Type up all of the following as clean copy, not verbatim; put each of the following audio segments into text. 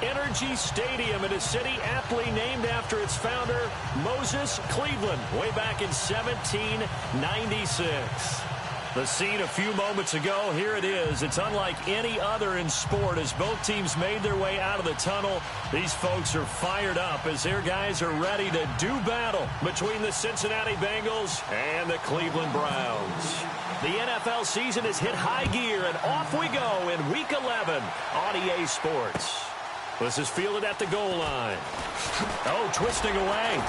Energy Stadium in a city aptly named after its founder, Moses Cleveland, way back in 1796. The scene a few moments ago, here it is. It's unlike any other in sport as both teams made their way out of the tunnel. These folks are fired up as their guys are ready to do battle between the Cincinnati Bengals and the Cleveland Browns. The NFL season has hit high gear, and off we go in Week 11 on EA Sports. This is fielded at the goal line. Oh, twisting away.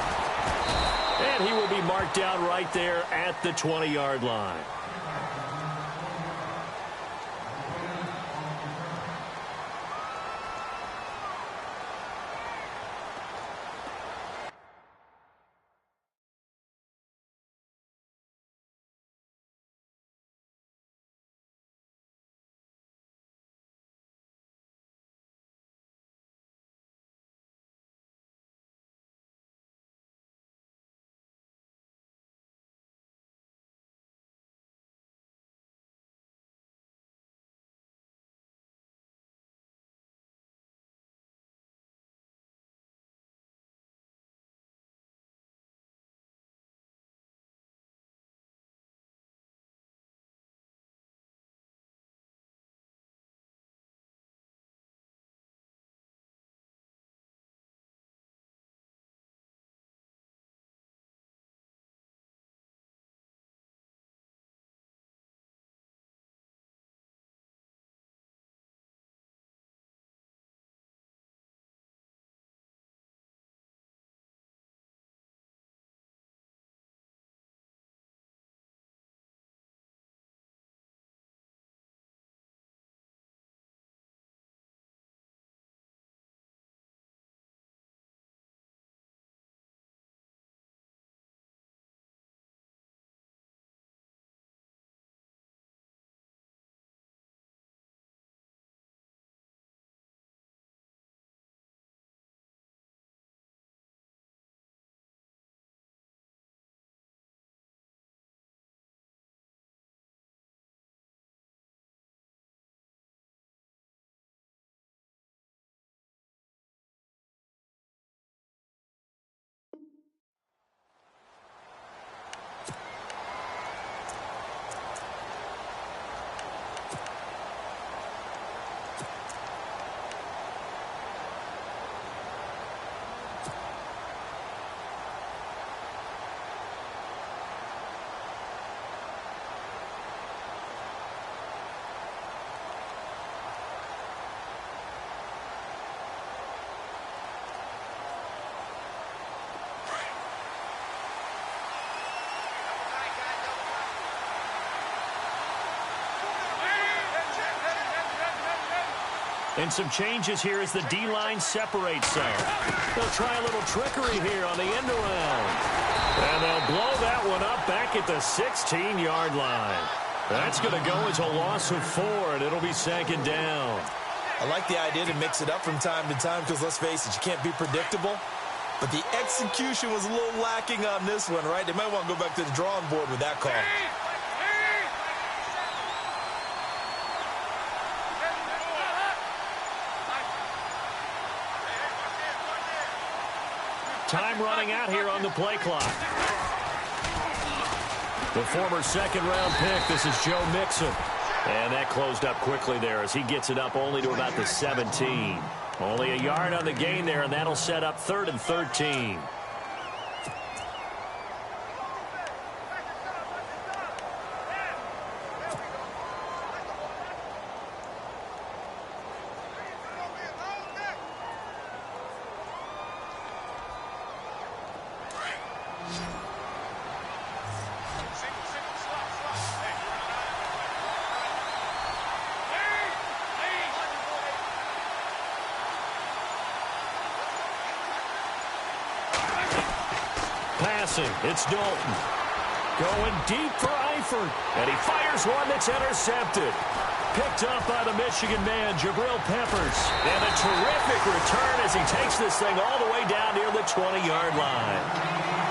And he will be marked down right there at the 20-yard line. And some changes here as the D-line separates some. They'll try a little trickery here on the end around. And they'll blow that one up back at the 16-yard line. That's going to go as a loss of 4, and it'll be second down. I like the idea to mix it up from time to time because, let's face it, you can't be predictable. But the execution was a little lacking on this one, right? They might want to go back to the drawing board with that call. Time running out here on the play clock. The former second-round pick, this is Joe Mixon. And that closed up quickly there as he gets it up only to about the 17. Only a yard on the gain there, and that'll set up 3rd and 13. It's Dalton. Going deep for Eifert. And he fires one that's intercepted. Picked up by the Michigan man, Jabril Peppers. And a terrific return as as he takes this thing all the way down near the 20-yard line.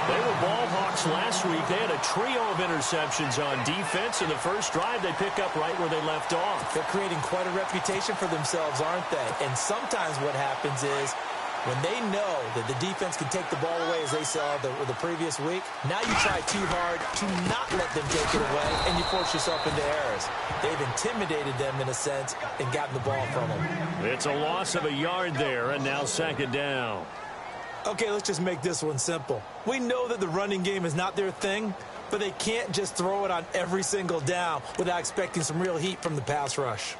They were ball hawks last week. They had a trio of interceptions on defense. In the first drive, they pick up right where they left off. They're creating quite a reputation for themselves, aren't they? And sometimes what happens is when they know that the defense can take the ball away, as they saw the previous week, now you try too hard to not let them take it away, and you force yourself into errors. They've intimidated them, in a sense, and gotten the ball from them. It's a loss of a yard there, and now second down. Okay, let's just make this one simple. We know that the running game is not their thing, but they can't just throw it on every single down without expecting some real heat from the pass rush.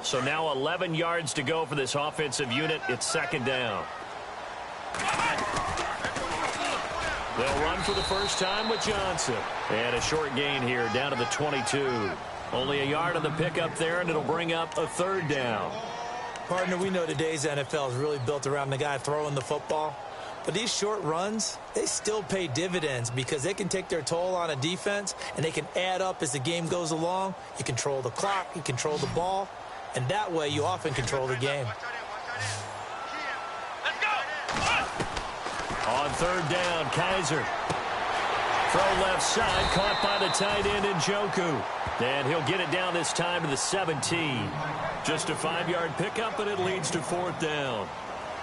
So now 11 yards to go for this offensive unit. It's second down. They'll run for the first time with Johnson. And a short gain here down to the 22. Only a yard on the pickup there, and it'll bring up a third down. Partner, we know today's NFL is really built around the guy throwing the football. But these short runs, they still pay dividends because they can take their toll on a defense, and they can add up as the game goes along. You control the clock, you control the ball, and that way you often control the game. On third down, Kaiser. Throw left side, caught by the tight end Njoku. And he'll get it down this time to the 17. Just a 5-yard pickup, and it leads to fourth down.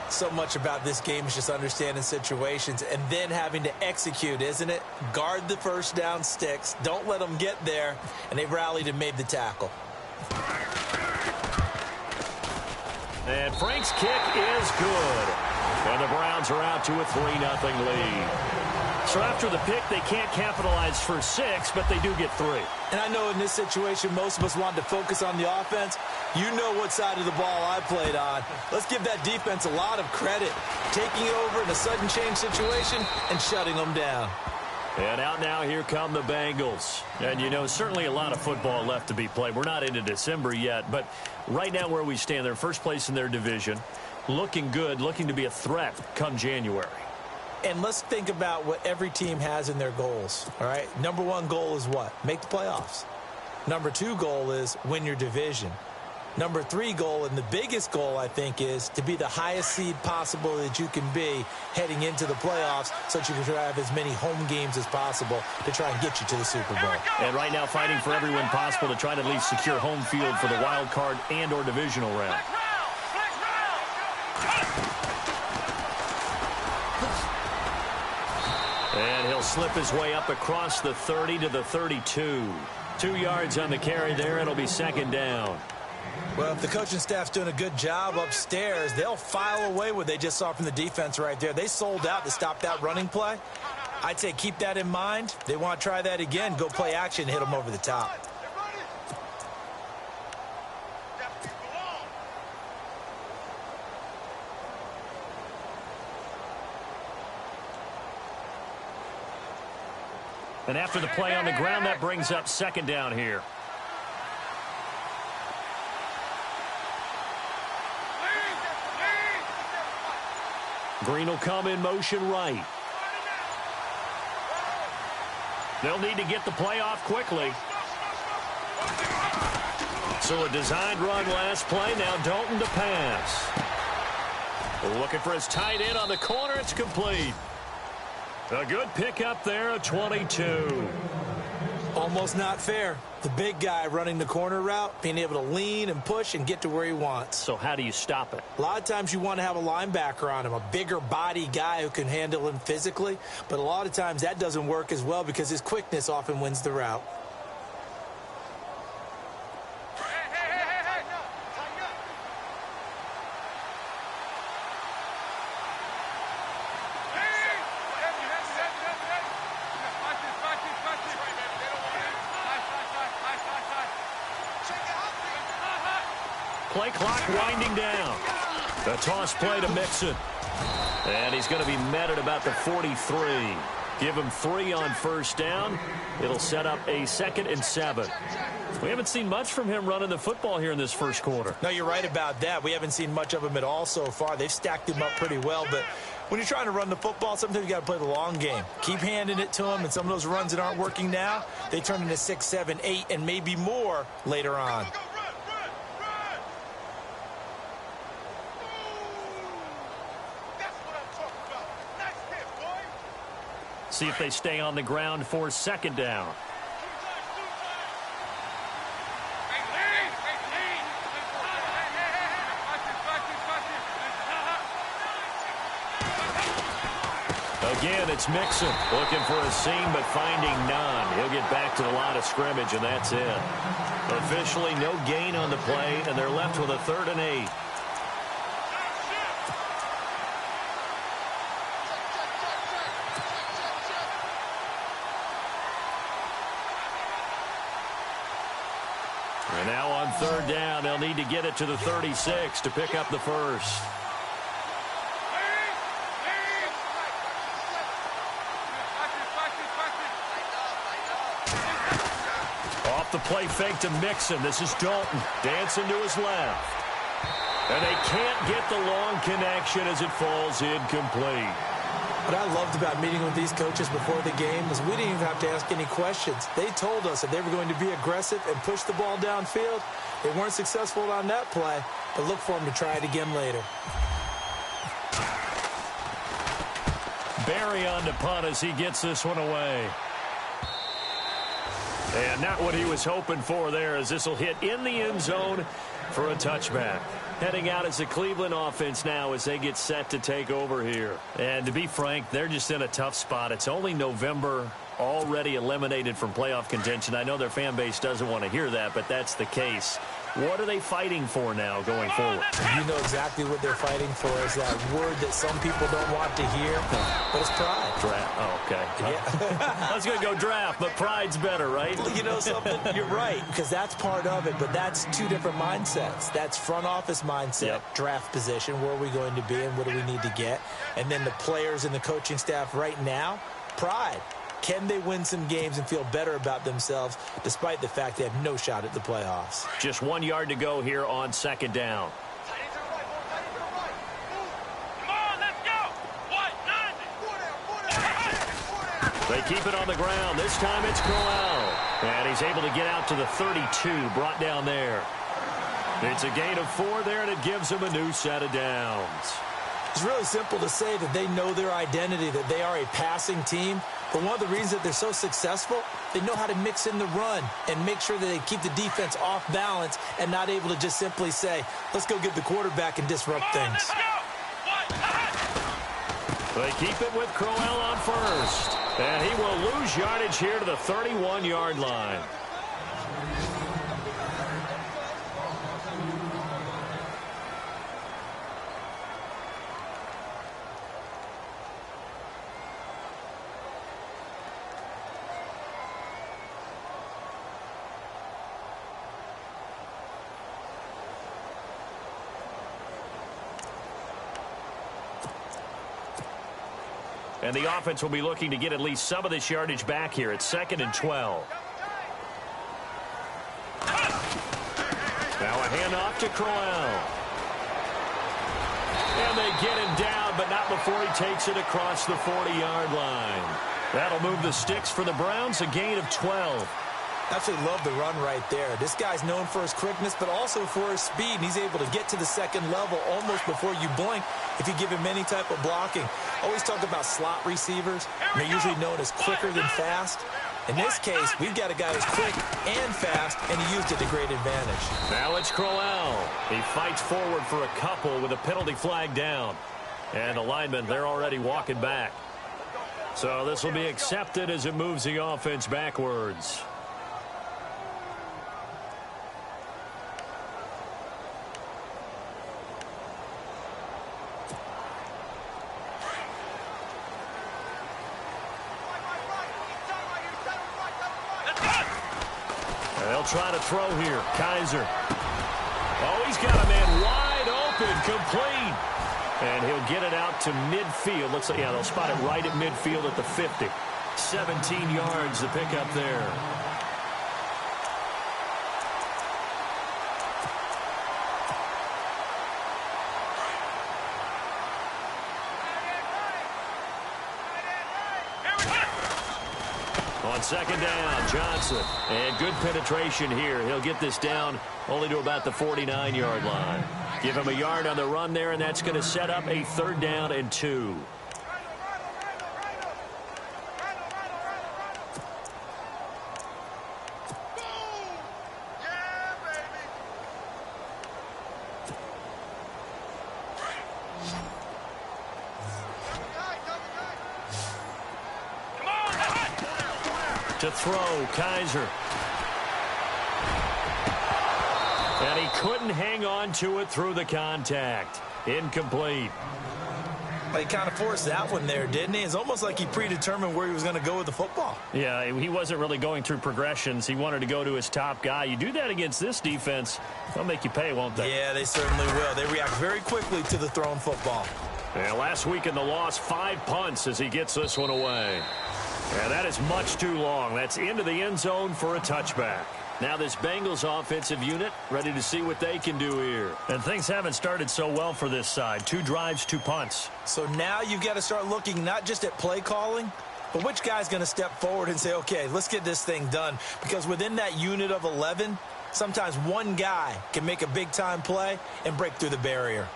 So much about this game is just understanding situations and then having to execute, isn't it? Guard the first down sticks. Don't let them get there. And they rallied and made the tackle. And Frank's kick is good. And the Browns are out to a 3-0 lead. So after the pick, they can't capitalize for 6, but they do get 3. And I know in this situation, most of us wanted to focus on the offense. You know what side of the ball I played on. Let's give that defense a lot of credit. Taking it over in a sudden change situation and shutting them down. And out now, here come the Bengals. And, you know, certainly a lot of football left to be played. We're not into December yet, but right now where we stand, they're first place in their division. Looking good, looking to be a threat come January. And let's think about what every team has in their goals, all right? Number 1 goal is what? Make the playoffs. Number 2 goal is win your division. Number 3 goal, and the biggest goal, I think, is to be the highest seed possible that you can be heading into the playoffs so that you can have as many home games as possible to try and get you to the Super Bowl. And right now fighting for every win possible to try to at least secure home field for the wild card and or divisional round. And he'll slip his way up across the 30 to the 32. 2 yards on the carry there. It'll be second down. Well, if the coaching staff's doing a good job upstairs, they'll file away what they just saw from the defense right there. They sold out to stop that running play. I'd say keep that in mind. They want to try that again. Go play action, hit them over the top. And after the play on the ground, that brings up second down here. Green will come in motion right. They'll need to get the play off quickly. So a designed run last play. Now Dalton to pass. Looking for his tight end on the corner. It's complete. A good pickup there, a 22. Almost not fair. The big guy running the corner route, being able to lean and push and get to where he wants. So how do you stop it? A lot of times you want to have a linebacker on him, a bigger body guy who can handle him physically. But a lot of times that doesn't work as well because his quickness often wins the route. Play clock winding down. The toss play to Mixon. And he's going to be met at about the 43. Give him 3 on first down. It'll set up a 2nd and 7. We haven't seen much from him running the football here in this first quarter. No, you're right about that. We haven't seen much of him at all so far. They've stacked him up pretty well, but when you're trying to run the football, sometimes you got to play the long game. Keep handing it to them, and some of those runs that aren't working now, they turn into 6, 7, 8, and maybe more later on. See if they stay on the ground for second down. Again, it's Mixon looking for a seam, but finding none. He'll get back to the line of scrimmage, and that's it. Officially, no gain on the play, and they're left with a 3rd and 8. And now on 3rd down, they'll need to get it to the 36 to pick up the first. Off the play fake to Mixon. This is Dalton dancing to his left. And they can't get the long connection as it falls incomplete. What I loved about meeting with these coaches before the game was we didn't even have to ask any questions. They told us that they were going to be aggressive and push the ball downfield. They weren't successful on that play, but look for them to try it again later. Barry on to punt as he gets this one away. And not what he was hoping for there, as this will hit in the end zone for a touchback. Heading out as the Cleveland offense now as they get set to take over here. And to be frank, they're just in a tough spot. It's only November, already eliminated from playoff contention. I know their fan base doesn't want to hear that, but that's the case. What are they fighting for now going forward? You know exactly what they're fighting for is that word that some people don't want to hear, but it's pride. Draft. Oh, okay. Yeah. I was going to go draft, but pride's better, right? You know something? You're right, because that's part of it, but that's two different mindsets. That's front office mindset, draft position, where are we going to be and what do we need to get? And then the players and the coaching staff right now, pride. Can they win some games and feel better about themselves despite the fact they have no shot at the playoffs? Just 1 yard to go here on 2nd down. They keep it on the ground. This time it's Crowell. And he's able to get out to the 32, brought down there. It's a gain of 4 there, and it gives him a new set of downs. It's really simple to say that they know their identity, that they are a passing team. But one of the reasons that they're so successful, they know how to mix in the run and make sure that they keep the defense off balance and not able to just simply say, let's go get the quarterback and disrupt things. They keep it with Crowell on first. And he will lose yardage here to the 31-yard line. And the offense will be looking to get at least some of this yardage back here. It's 2nd and 12. Now a handoff to Crowell. And they get him down, but not before he takes it across the 40-yard line. That'll move the sticks for the Browns, a gain of 12. Absolutely love the run right there. This guy's known for his quickness, but also for his speed. And he's able to get to the second level almost before you blink if you give him any type of blocking. Always talk about slot receivers. They're usually known as quicker than fast. In this case, we've got a guy who's quick and fast, and he used it to great advantage. Now it's Crowell. He fights forward for a couple with a penalty flag down. And the linemen, they're already walking back. So this will be accepted as it moves the offense backwards. They'll try to throw here. Kaiser. Oh, he's got a man wide open, complete. And he'll get it out to midfield. Looks like, yeah, they'll spot it right at midfield at the 50. 17 yards to pick up there. second down, Johnson. And good penetration here. He'll get this down only to about the 49-yard line. Give him a yard on the run there, and that's going to set up a 3rd down and 2. To throw, Kaiser. And he couldn't hang on to it through the contact. Incomplete. He kind of forced that one there, didn't he? It's almost like he predetermined where he was going to go with the football. Yeah, he wasn't really going through progressions. He wanted to go to his top guy. You do that against this defense, they'll make you pay, won't they? Yeah, they certainly will. They react very quickly to the thrown football. And last week in the loss, 5 punts as he gets this one away. And that is much too long. That's into the end zone for a touchback. Now this Bengals offensive unit ready to see what they can do here. And things haven't started so well for this side. 2 drives, 2 punts. So now you've got to start looking not just at play calling, but which guy's going to step forward and say, okay, let's get this thing done. Because within that unit of 11, sometimes one guy can make a big-time play and break through the barrier.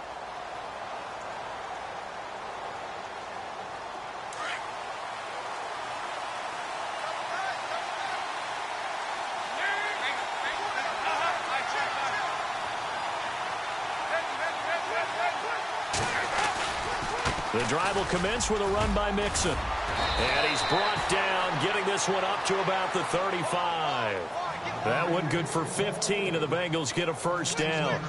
The drive will commence with a run by Mixon. And he's brought down, getting this one up to about the 35. That one good for 15, and the Bengals get a 1st down.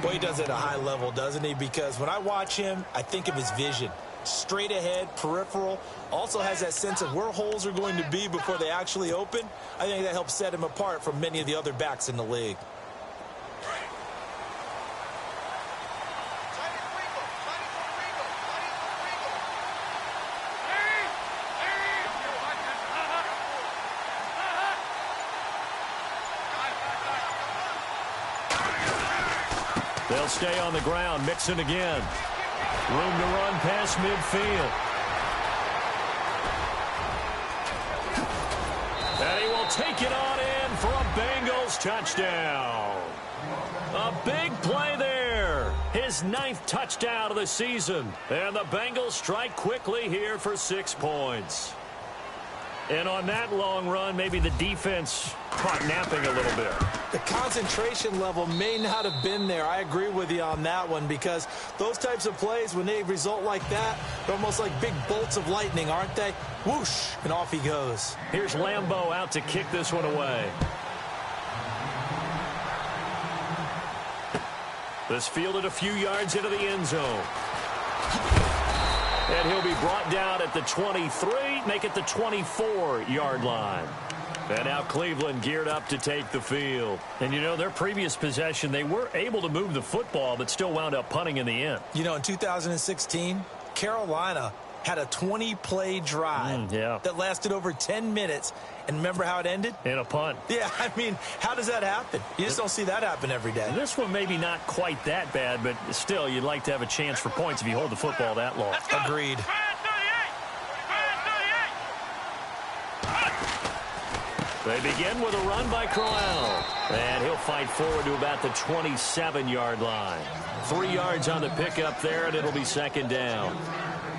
Boy, he does it at a high level, doesn't he? Because when I watch him, I think of his vision. Straight ahead, peripheral. Also has that sense of where holes are going to be before they actually open. I think that helps set him apart from many of the other backs in the league. They'll stay on the ground. Mixon again. Room to run past midfield. And he will take it on in for a Bengals touchdown. A big play there. His 9th touchdown of the season. And the Bengals strike quickly here for 6 points. And on that long run, maybe the defense caught napping a little bit. The concentration level may not have been there. I agree with you on that one, because those types of plays, when they result like that, they're almost like big bolts of lightning, aren't they? Whoosh, and off he goes. Here's Lambeau out to kick this one away. This fielded a few yards into the end zone. And he'll be brought down at the 23, make it the 24-yard line. And now Cleveland geared up to take the field. And, you know, their previous possession, they were able to move the football, but still wound up punting in the end. You know, in 2016, Carolina had a 20-play drive that lasted over 10 minutes. And remember how it ended? In a punt. Yeah, I mean, how does that happen? You just don't see that happen every day. This one maybe not quite that bad, but still, you'd like to have a chance for points if you hold the football that long. Agreed. They begin with a run by Crowell. And he'll fight forward to about the 27-yard line. 3 yards on the pickup there, and it'll be 2nd down.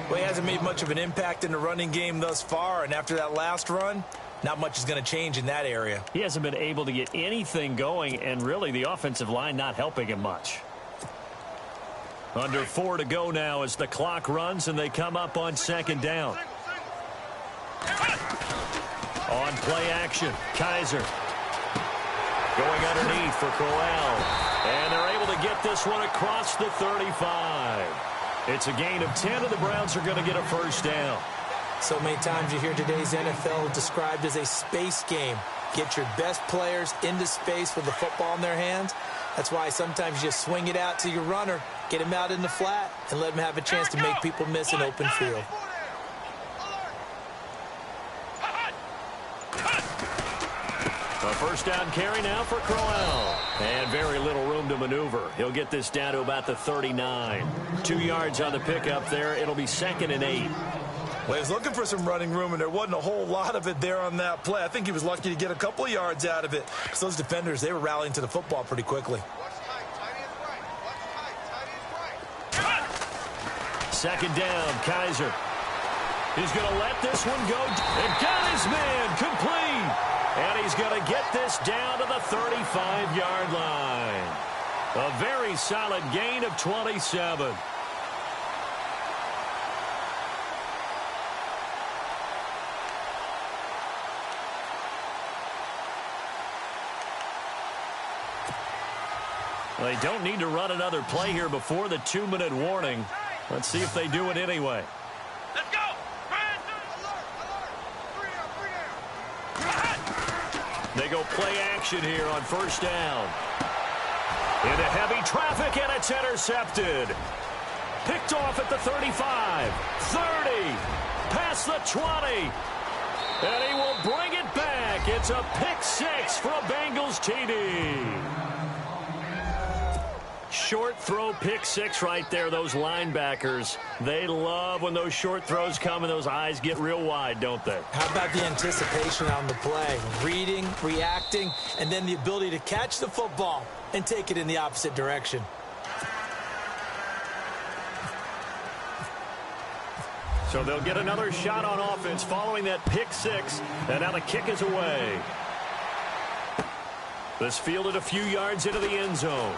Well, he hasn't made much of an impact in the running game thus far, and after that last run, not much is going to change in that area. He hasn't been able to get anything going, and really the offensive line not helping him much. Under 4 to go now as the clock runs, and they come up on 2nd down. On play action, Kaiser. Going underneath for Crowell. And they're able to get this one across the 35. It's a gain of 10, and the Browns are going to get a 1st down. So many times you hear today's NFL described as a space game. Get your best players into space with the football in their hands. That's why sometimes you just swing it out to your runner, get him out in the flat, and let him have a chance to make people miss an open field. A 1st down carry now for Crowell. And very little room to maneuver. He'll get this down to about the 39. 2 yards on the pickup there. It'll be 2nd and 8. Well, he was looking for some running room, and there wasn't a whole lot of it there on that play. I think he was lucky to get a couple of yards out of it, because those defenders, they were rallying to the football pretty quickly. Second down, Kaiser. He's going to let this one go. And got his man complete. And he's going to get this down to the 35-yard line. A very solid gain of 27. They don't need to run another play here before the 2-minute warning. Let's see if they do it anyway. Let's go! They go play action here on first down. Into heavy traffic, and it's intercepted. Picked off at the 35, 30, past the 20. And he will bring it back. It's a pick six for a Bengals TD. Short throw pick six right there. Those linebackers, they love when those short throws come and those eyes get real wide, don't they? How about the anticipation on the play? Reading, reacting, and then the ability to catch the football and take it in the opposite direction. So they'll get another shot on offense following that pick six, and now the kick is away. This fielded a few yards into the end zone.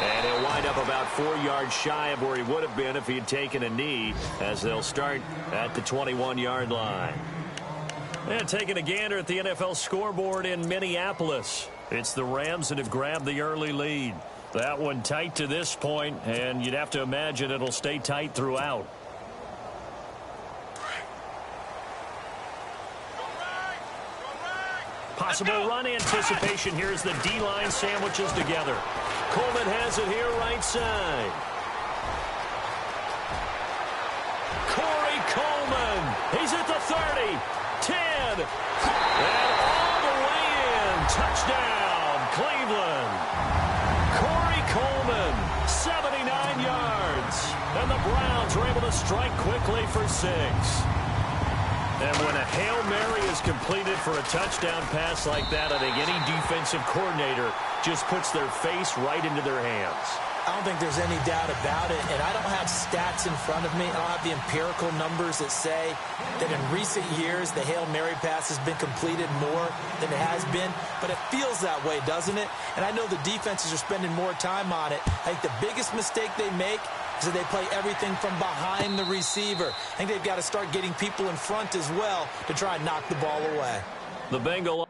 And he'll wind up about 4 yards shy of where he would have been if he had taken a knee, as they'll start at the 21-yard line. And taking a gander at the NFL scoreboard in Minneapolis. It's the Rams that have grabbed the early lead. That one tight to this point, and you'd have to imagine it'll stay tight throughout. Possible run anticipation here as the D-line sandwiches together. Coleman has it here right side. Corey Coleman. He's at the 30, 10, and all the way in. Touchdown, Cleveland. Corey Coleman, 79 yards. And the Browns are able to strike quickly for 6. And when a Hail Mary is completed for a touchdown pass like that, I think any defensive coordinator just puts their face right into their hands. I don't think there's any doubt about it, and I don't have stats in front of me. I don't have the empirical numbers that say that in recent years the Hail Mary pass has been completed more than it has been, but it feels that way, doesn't it? And I know the defenses are spending more time on it. I think the biggest mistake they make is that they play everything from behind the receiver. I think they've got to start getting people in front as well to try and knock the ball away. The Bengal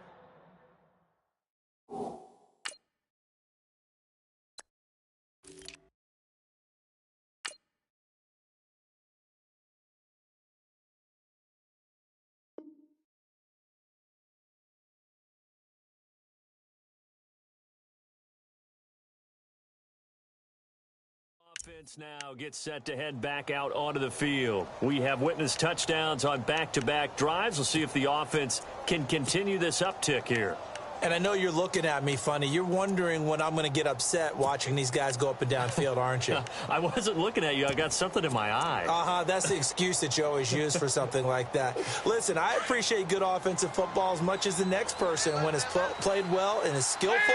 offense now gets set to head back out onto the field. We have witnessed touchdowns on back-to-back drives. We'll see if the offense can continue this uptick here. And I know you're looking at me funny. You're wondering when I'm going to get upset watching these guys go up and down field, aren't you? I wasn't looking at you. I got something in my eye. That's the excuse that you always use for something like that. Listen, I appreciate good offensive football as much as the next person. When it's played well and is skillful,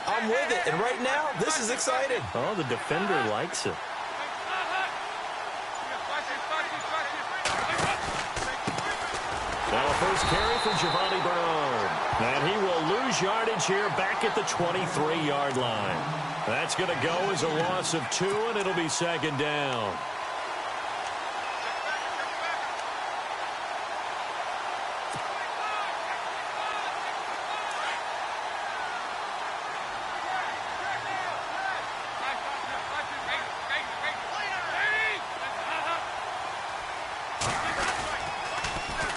I'm with it. And right now, this is exciting. Oh, the defender likes it. Now a first carry for Giovanni Bernard. And he will lose yardage here back at the 23-yard line. That's going to go as a loss of 2, and it'll be second down.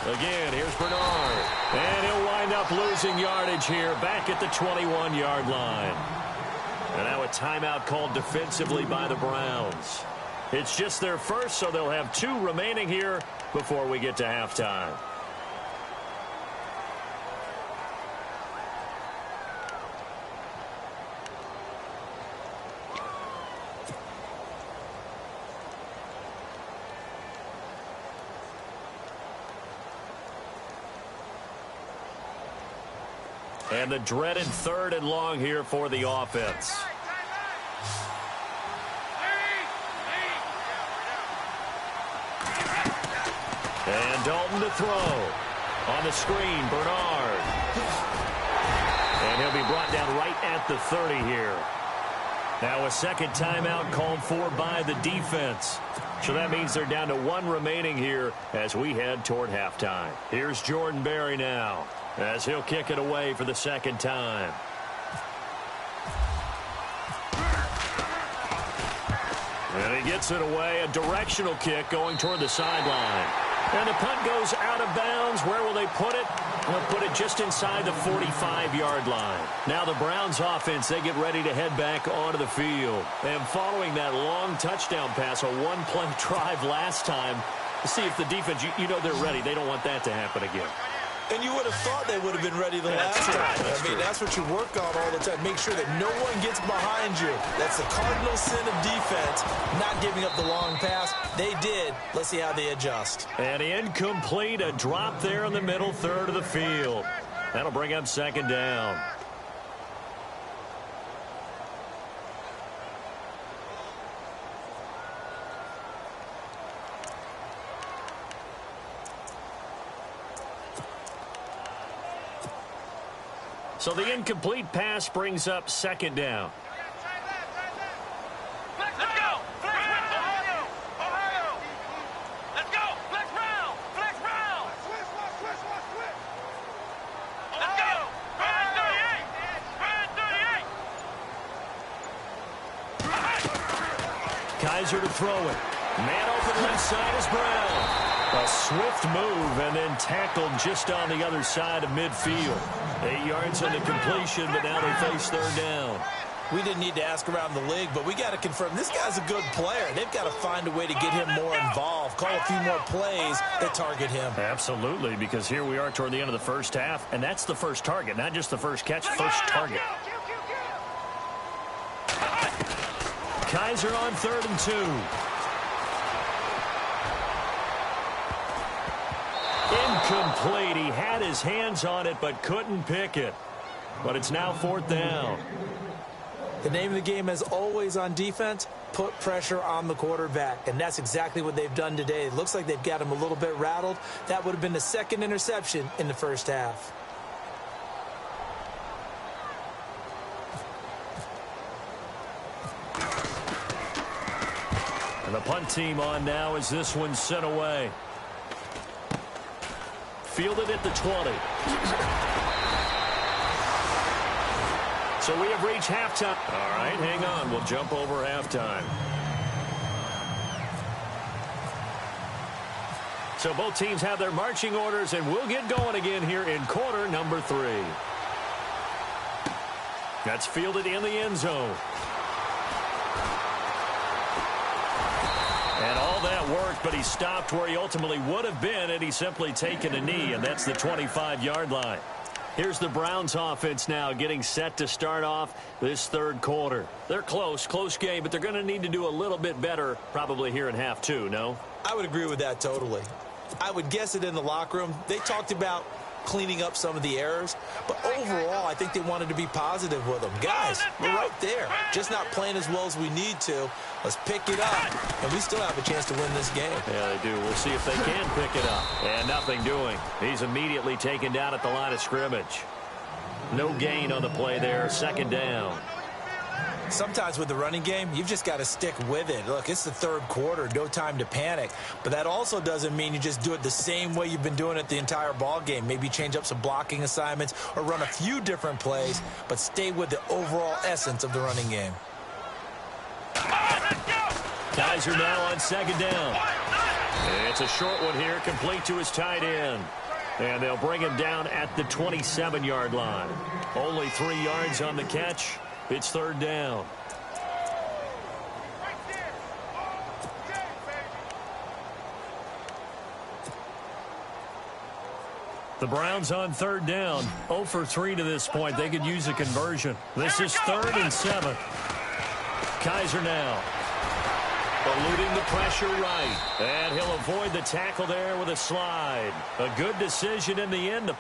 Again, here's Bernard. And he'll wind up losing yardage here back at the 21-yard line. And now a timeout called defensively by the Browns. It's just their first, so they'll have 2 remaining here before we get to halftime. And the dreaded 3rd and long here for the offense. And Dalton to throw. On the screen, Bernard. And he'll be brought down right at the 30 here. Now a second timeout called for by the defense. So that means they're down to 1 remaining here as we head toward halftime. Here's Jordan Berry now as he'll kick it away for the second time. And he gets it away, a directional kick going toward the sideline. And the punt goes out of bounds. Where will they put it? They'll put it just inside the 45-yard line. Now the Browns offense, they get ready to head back onto the field. And following that long touchdown pass, a one-play drive last time, to see if the defense, you know they're ready. They don't want that to happen again. And you would have thought they would have been ready the last time. I mean, that's what you work on all the time. Make sure that no one gets behind you. That's the cardinal sin of defense, not giving up the long pass. They did. Let's see how they adjust. And incomplete, a drop there in the middle third of the field. That'll bring up second down. So the incomplete pass brings up second down. Let's go! Ohio! Ohio! Let's go! Flex round! Flex round! Let's go! Ryan 38! Ryan 38! Kaiser to throw it. Man open left side is Brown. A swift move and then tackled just on the other side of midfield. 8 yards on the completion, but now they face third down. We didn't need to ask around the league, but we got to confirm this guy's a good player. They've got to find a way to get him more involved, call a few more plays that target him. Absolutely, because here we are toward the end of the first half, and that's the first target, not just the first catch, first target. Kaiser on 3rd and 2. Incomplete. He had his hands on it but couldn't pick it. But it's now 4th down. The name of the game, as always on defense, put pressure on the quarterback. And that's exactly what they've done today. It looks like they've got him a little bit rattled. That would have been the second interception in the first half. And the punt team on now as this one's sent away. Fielded at the 20. So we have reached halftime. All right, hang on. We'll jump over halftime. So both teams have their marching orders, and we'll get going again here in quarter number 3. That's fielded in the end zone. And all that worked, but he stopped where he ultimately would have been had he simply taken a knee, and that's the 25-yard line. Here's the Browns offense now getting set to start off this third quarter. They're close game, but they're going to need to do a little bit better probably here in half 2, no? I would agree with that totally. I would guess it in the locker room. They talked about cleaning up some of the errors, but overall I think they wanted to be positive with them. Guys, we're right there, just not playing as well as we need to. Let's pick it up, and we still have a chance to win this game. Yeah, they do. We'll see if they can pick it up. And nothing doing. He's immediately taken down at the line of scrimmage. No gain on the play there, second down. Sometimes with the running game, you've just got to stick with it. Look, it's the third quarter, no time to panic. But that also doesn't mean you just do it the same way you've been doing it the entire ball game. Maybe change up some blocking assignments or run a few different plays, but stay with the overall essence of the running game. Kaiser now on second down. It's a short one here, complete to his tight end. And they'll bring him down at the 27-yard line. Only 3 yards on the catch. It's third down. The Browns on third down. 0 for 3 to this point. They could use a conversion. This is 3rd and 7. Kaiser now. Eluding the pressure right. And he'll avoid the tackle there with a slide. A good decision in the end to